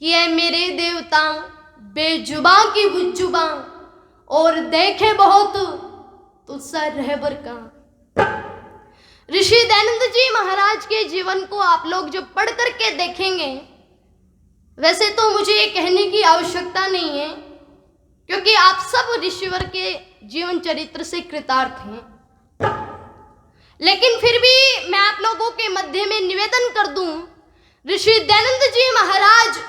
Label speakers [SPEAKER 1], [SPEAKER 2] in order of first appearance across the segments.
[SPEAKER 1] कि ऐ मेरे देवता बेजुबां की बुजुबां और देखे बहुत तो सर रहबर का। ऋषि दयानंद जी महाराज के जीवन को आप लोग जब पढ़ करके देखेंगे, वैसे तो मुझे ये कहने की आवश्यकता नहीं है क्योंकि आप सब ऋषिवर के जीवन चरित्र से कृतार्थ हैं, लेकिन फिर भी मैं आप लोगों के मध्य में निवेदन कर दूं, ऋषि दयानंद जी महाराज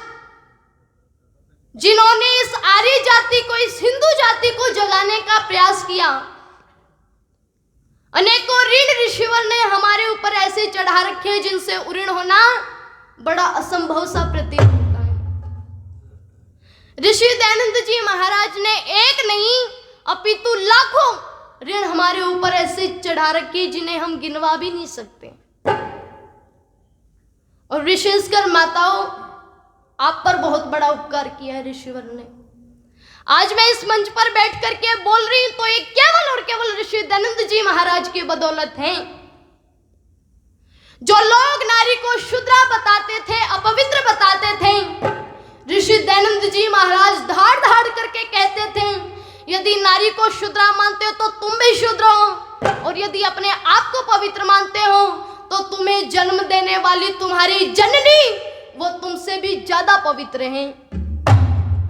[SPEAKER 1] जिन्होंने इस आर्य जाति को, इस हिंदू जाति को जगाने का प्रयास किया, अनेकों ऋण ऋषिवर ने हमारे ऊपर ऐसे चढ़ा रखे हैं जिनसे उऋण होना बड़ा असंभव सा प्रतीत होता है। ऋषि दयानंद जी महाराज ने एक नहीं अपितु लाखों ऋण हमारे ऊपर ऐसे चढ़ा रखे जिन्हें हम गिनवा भी नहीं सकते। और विशेषकर माताओं, आप पर बहुत बड़ा उपकार किया है ऋषिवर ने। आज मैं इस मंच पर बैठ करके बोल रही हूं तो ये केवल और केवल ऋषि दयानंद जी महाराज की बदौलत है। जो लोग नारी को शूद्रा बताते थे, अपवित्र बताते थे, ऋषि दयानंद जी महाराज धाड़ धाड़ करके कहते थे, यदि नारी को शूद्रा मानते हो तो तुम भी शूद्र हो, और यदि अपने आप को पवित्र मानते हो तो तुम्हें जन्म देने वाली तुम्हारी जननी वो तुमसे भी ज्यादा पवित्र हैं।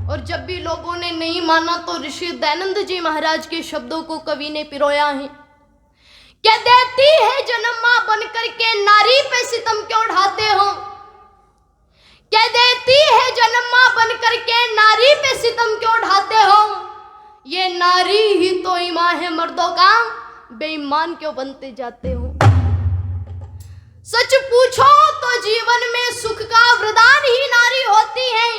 [SPEAKER 1] और जब भी लोगों ने नहीं माना तो ऋषि दयानंद जी महाराज के शब्दों को कवि ने पिरोया है। क्या देती है जन्म मां बनकर के नारी पे सितम क्यों ढाते हो? क्या देती है जन्म मां बनकर के नारी पे सितम क्यों ढाते हो? ये नारी ही तो ईमान है मर्दों का, बेईमान क्यों बनते जाते हो? सच पूछो तो जीवन में सुख का वरदान ही नारी होती है।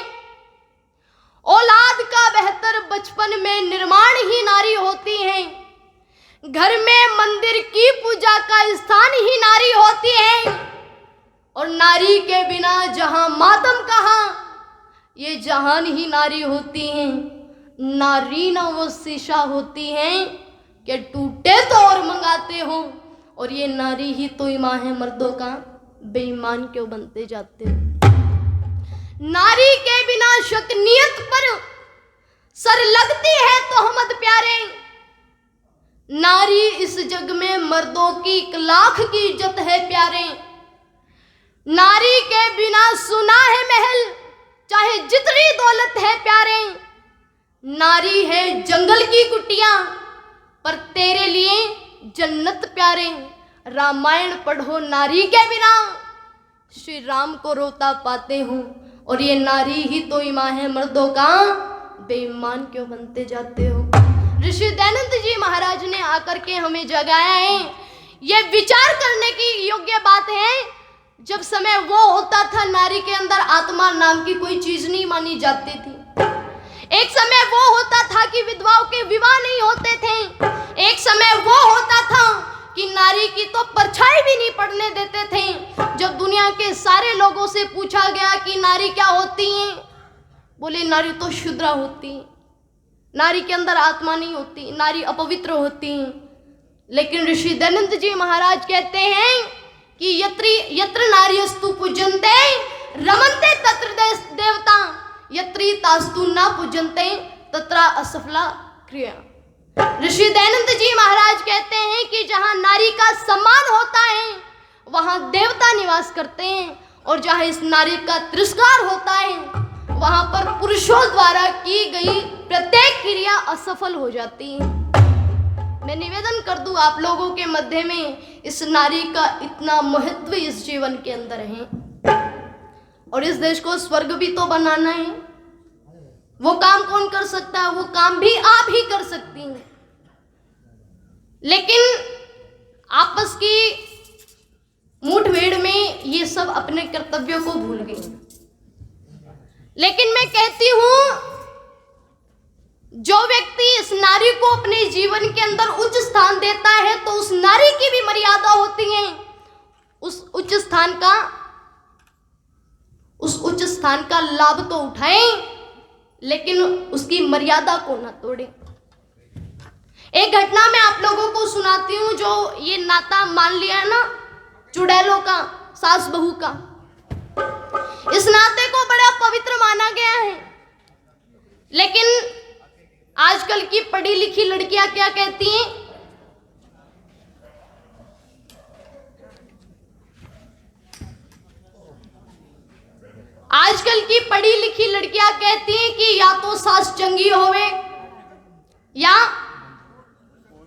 [SPEAKER 1] औलाद का बेहतर बचपन में निर्माण ही नारी होती है। घर में मंदिर की पूजा का स्थान ही नारी होती है। और नारी के बिना जहां मातम कहां, ये जहान ही नारी होती है। नारी ना वो शीशा होती है कि टूटे तो और मंगाते हो, और ये नारी ही तो ईमान है मर्दों का, बेईमान क्यों बनते जाते हो? नारी के बिना शक नियत पर सर लगती है तोहमत प्यारे। नारी इस जग में मर्दों की 1 लाख की इज्जत है प्यारे। नारी के बिना सुना है महल, चाहे जितनी दौलत है प्यारे। नारी है जंगल की कुटिया, पर तेरे लिए जन्नत प्यारे। रामायण पढ़ो नारी के बिना, श्री राम को रोता पाते हो, और ये नारी ही तो ईमान है मर्दों का, बेईमान क्यों बनते जाते हो? ऋषि दयानंद जी महाराज ने आकर के हमें जगाया है। ये विचार करने की योग्य बात है, जब समय वो होता था नारी के अंदर आत्मा नाम की कोई चीज नहीं मानी जाती थी। एक समय वो होता था कि विधवाओं के विवाह नहीं होते थे। एक समय वो होता था कि नारी की तो परछाई भी नहीं पड़ने देते थे। जब दुनिया के सारे लोगों से पूछा गया कि नारी क्या होती है, बोले नारी तो शूद्रा होती है, नारी के अंदर आत्मा नहीं होती, नारी अपवित्र होती है। लेकिन ऋषि दयानंद जी महाराज कहते हैं कि यत्र नार्यस्तु पूजन्ते रमन्ते तत्र देवता, यत्री तास्तु न पूजन्ते तत्र असफला क्रिया। ऋषि दयानंद जी महाराज कहते हैं कि जहां नारी का सम्मान होता है वहां देवता निवास करते हैं, और जहां इस नारी का तिरस्कार होता है वहां पर पुरुषों द्वारा की गई प्रत्येक क्रिया असफल हो जाती है। मैं निवेदन कर दूं आप लोगों के मध्य में, इस नारी का इतना महत्व इस जीवन के अंदर है, और इस देश को स्वर्ग भी तो बनाना है। वो काम कौन कर सकता है? वो काम भी आप ही कर सकती हैं। लेकिन आपस की मुठभेड़ में ये सब अपने कर्तव्यों को भूल गए। लेकिन मैं कहती हूं, जो व्यक्ति इस नारी को अपने जीवन के अंदर उच्च स्थान देता है तो उस नारी की भी मर्यादा होती है। उस उच्च स्थान का लाभ तो उठाएं, लेकिन उसकी मर्यादा को न तोड़ें। एक घटना मैं आप लोगों को सुनाती हूँ। जो ये नाता मान लिया है ना चुड़ैलों का, सास बहू का, इस नाते को बड़ा पवित्र माना गया है। लेकिन आजकल की पढ़ी लिखी लड़कियां क्या कहती हैं? आजकल की पढ़ी लिखी लड़कियां कहती हैं कि या तो सास चंगी होवे, या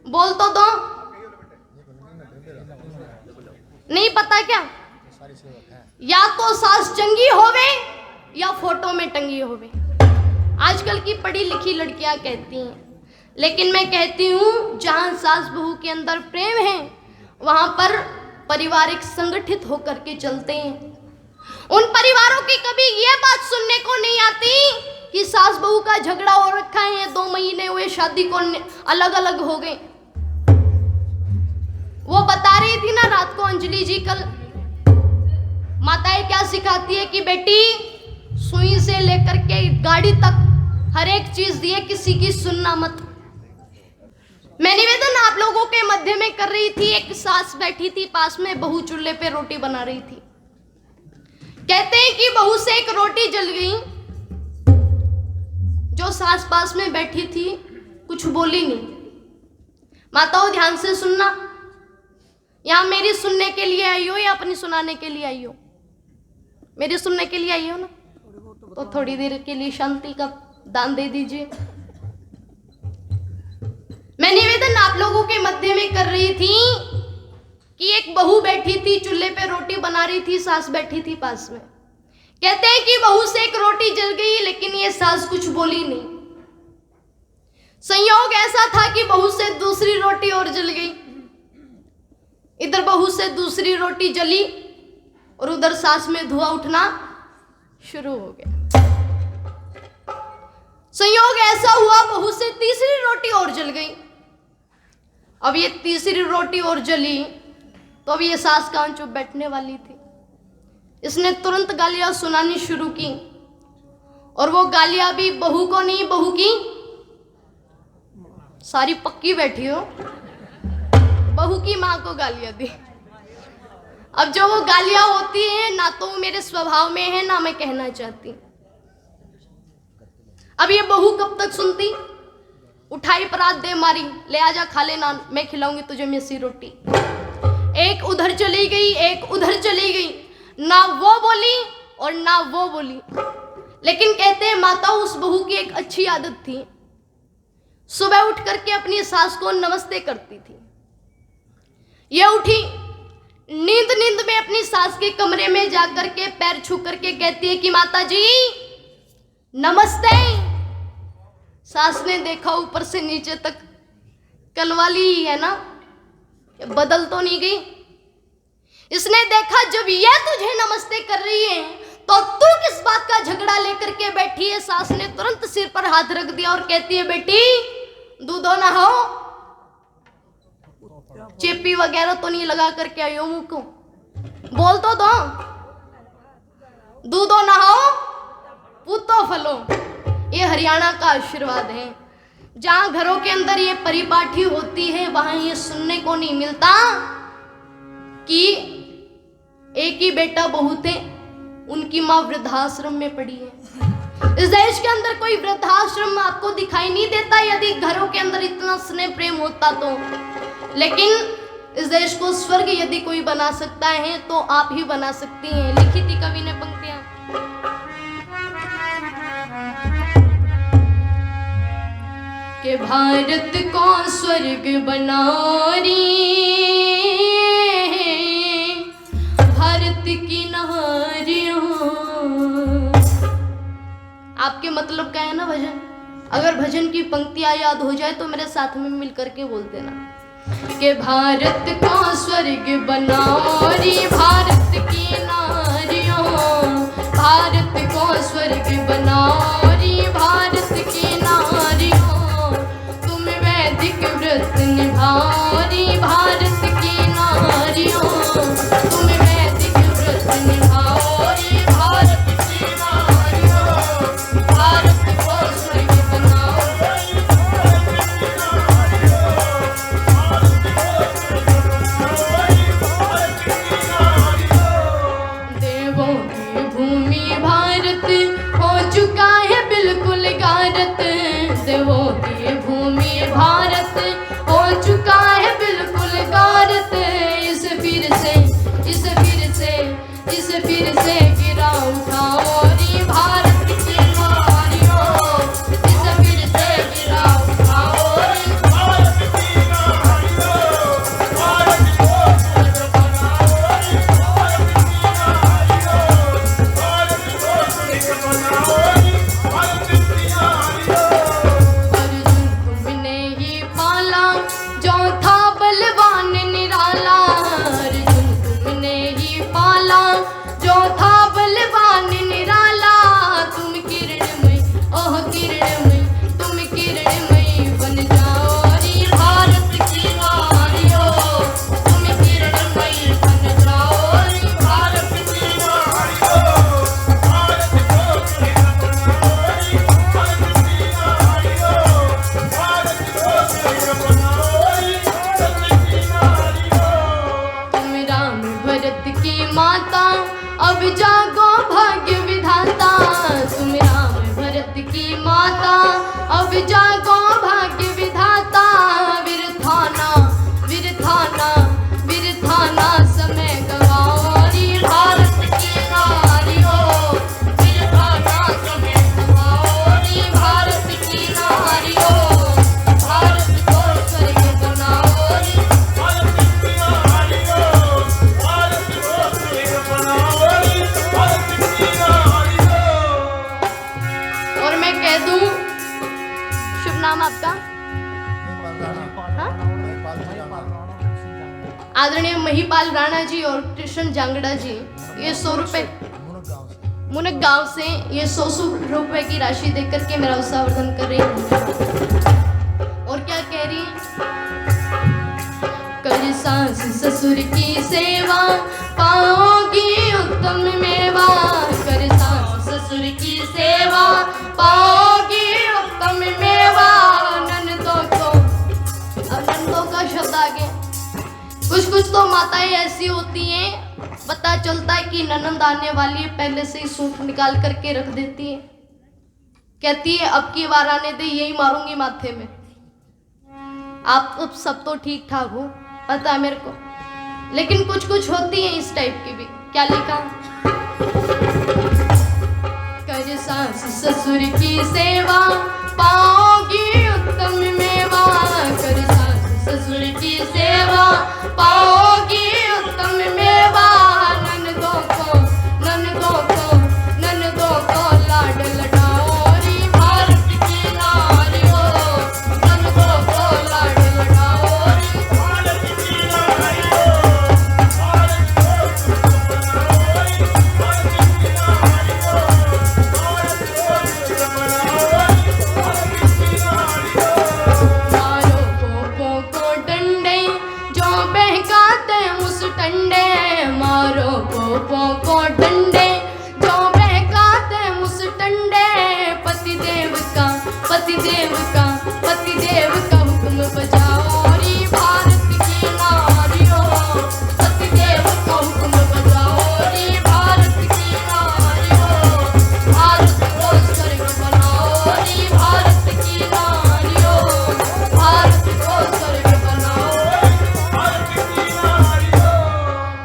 [SPEAKER 1] बोल तो दो, नहीं पता क्या, या तो सास चंगी होवे या फोटो में टंगी होवे। आजकल की पढ़ी लिखी लड़कियां कहती हैं। लेकिन मैं कहती हूं जहां सास बहू के अंदर प्रेम है वहां पर पारिवारिक संगठित होकर के चलते हैं। उन परिवारों की कभी ये बात सुनने को नहीं आती कि सास बहू का झगड़ा हो रखा है, 2 महीने हुए शादी को, अलग अलग हो गए। वो बता रही थी ना रात को अंजलि जी, कल माताएं क्या सिखाती है कि बेटी सुई से लेकर के गाड़ी तक हर एक चीज दिए, किसी की सुनना मत। मैं निवेदन आप लोगों के मध्य में कर रही थी। एक सास बैठी थी पास में, बहू चूल्हे पे रोटी बना रही थी। कहते हैं कि बहू से एक रोटी जल गई। जो सास पास में बैठी थी कुछ बोली नहीं। माताओं ध्यान से सुनना, यहां मेरी सुनने के लिए आई हो या अपनी सुनाने के लिए आई हो? मेरी सुनने के लिए आई हो ना, तो थोड़ी देर के लिए शांति का दान दे दीजिए। मैं निवेदन आप लोगों के मध्य में कर रही थी कि एक बहू बैठी थी चूल्हे पे रोटी बना रही थी, सास बैठी थी पास में। कहते हैं कि बहू से एक रोटी जल गई लेकिन ये सास कुछ बोली नहीं। संयोग ऐसा था कि बहू से दूसरी रोटी और जल गई। इधर बहू से दूसरी रोटी जली और उधर सास में धुआं उठना शुरू हो गया। संयोग ऐसा हुआ बहू से तीसरी रोटी और जल गई। अब ये तीसरी रोटी और जली तो अब ये सास कहां चुप बैठने वाली थी। इसने तुरंत गालियां सुनानी शुरू की और वो गालियां भी बहू को नहीं, बहू की सारी पक्की बैठी हो, बहू की मां को गालियां दी। अब जो वो गालियां होती हैं ना तो मेरे स्वभाव में है ना मैं कहना चाहती। अब ये बहू कब तक सुनती? उठाई परात दे मारी, ले आजा खा लेना, मैं खिलाऊंगी तुझे मेसी रोटी। एक उधर चली गई, एक उधर चली गई, ना वो बोली और ना वो बोली। लेकिन कहते हैं माता उस बहू की एक अच्छी आदत थी, सुबह उठ करके अपनी सास को नमस्ते करती थी। ये उठी नींद नींद में अपनी सास के कमरे में जाकर के पैर छू करके कहती है कि माता जी नमस्ते। सास ने देखा ऊपर से नीचे तक कलवाली ही है ना, बदल तो नहीं गई। इसने देखा जब ये तुझे नमस्ते कर रही है तो तू किस बात का झगड़ा लेकर के बैठी है। सास ने तुरंत सिर पर हाथ रख दिया और कहती है बेटी दूधो नहाओ, चेपी वगैरह तो नहीं लगा करके आयो मुंह को, बोल तो दो, दूधो नहाओ पूतो फलो। ये हरियाणा का आशीर्वाद है। जहां घरों के अंदर ये परिपाठी होती है वहां ये सुनने को नहीं मिलता कि एक ही बेटा बहू थे, उनकी मां वृद्धाश्रम में पड़ी है। इस देश के अंदर कोई वृद्धाश्रम आपको दिखाई नहीं देता यदि घरों के अंदर इतना स्नेह प्रेम होता तो। लेकिन इस देश को स्वर्ग यदि कोई बना सकता है तो आप ही बना सकती हैं। लिखी थी कवि ने पंक्तियां, कि भारत को स्वर्ग बना रही भारत की नारियों। आपके मतलब का है ना भजन। अगर भजन की पंक्तियां याद हो जाए तो मेरे साथ में मिल करके बोल देना कि भारत को स्वर्ग बना रही भारत की नारियों, भारत को स्वर्ग बना रही भारत की नारियों। तुम वैदिक व्रत निभारी भारत की नारियों, तुम वैदिक व्रत निभारी भारत की नारियों। भारत को स्वर्ग बना देवों की भूमि तुमने ही पाला जो था बलवान निराला, अर्जुन तुमने ही पाला जो था बलवान निराला। तुम किरणमय ओह किरणमय, तुम किरणमय बन जाओ रे भारत की नारियों, तुम किरणमय बन जाओ रे भारत की नारियों।
[SPEAKER 2] भारत को स्वर्ग बनाओ रे भारत की नारियों, भारत को स्वर्ग बनाओ रे भारत की नारियों।
[SPEAKER 1] तुम राम भरत की माता अब जागो भाग्य विधाता, तुम राम भरत की माता अब जागो भाग्य विधाता। विरथाना विरथाना विरथाना समय गवाओ रे भारत की नारियों, विरथाना समय गवाओ रे भारत की नारियों। भारत को स्वर्ग बनाओ रे
[SPEAKER 2] भारत की नारियों, भारत को स्वर्ग बनाओ रे भारत की नारियों।
[SPEAKER 1] और मैं कह दूं, शुभ नाम आपका? हाँ? आदरणीय महिपाल राणा जी और कृष्ण जांगड़ा जी, ये 100 रुपए मुनक गांव से ये 100 रुपए की राशि देकर के मेरा उत्साहवर्धन कर रही हैं। और क्या कह रही हैं? कर सास ससुर की सेवा पाओगी उत्तम मेवा, कर सास ससुर की सेवा पाओगी उत्तम मेवा। ननदों का शब्द आ गया। कुछ तो माताएं ऐसी होती हैं, पता चलता है कि ननद आने वाली है, पहले से ही सूट निकाल करके रख देती है, कहती है अब की बार आने दे, यही मारूंगी माथे में। आप अब सब तो ठीक ठाक हो, पता है मेरे को, लेकिन कुछ होती है इस टाइप की भी। क्या लिखा? कर सास ससुर की सेवा पाओगी उत्तम मेवा, कर सास ससुर की सेवा पाओगी उत्तम मेवा। ननदों को लाड लडाओ रे भारत की नारियों, ननदों को लाड लडाओ रे
[SPEAKER 2] भारत की नारियों, भारत को स्वर्ग बनाओ रे भारत की नारियों, भारत को स्वर्ग बनाओ रे भारत की नारियों।
[SPEAKER 1] मारो पोपों को डंडे जो बहकाते उस टंडे, मारो पोपों को डंडे जो बहकाते उस टंडे। पतिदेव का हुक्म बजाओ रे भारत की नारियों, पतिदेव का हुक्म बजाओ रे भारत की नारियों। भारत को स्वर्ग बनाओ रे भारत की नारियों, भारत को स्वर्ग बनाओ रे
[SPEAKER 2] भारत की नारियों।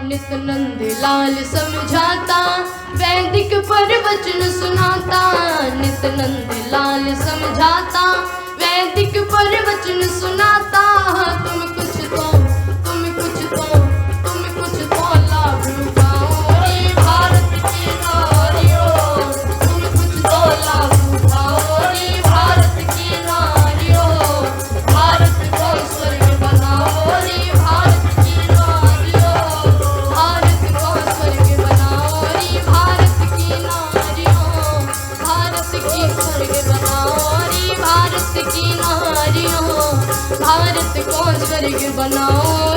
[SPEAKER 1] नित नंद लाल समझाता वैदिक प्रवचन सुनाता, नित नंद लाल समझाता वैदिक प्रवचन सुनाता। तुम कुछ तो लाभ उठाओ रे भारत की नारियों, तुम कुछ तो लाभ उठाओ रे भारत की नारियों। भारत को स्वर्ग बनाओ रे भारत की नारियों, भारत को स्वर्ग बनाओ रे भारत की नारियों, भारत की स्वर्ग बनाओ रे भारत की नारियों, भारत को स्वर्ग बनाओ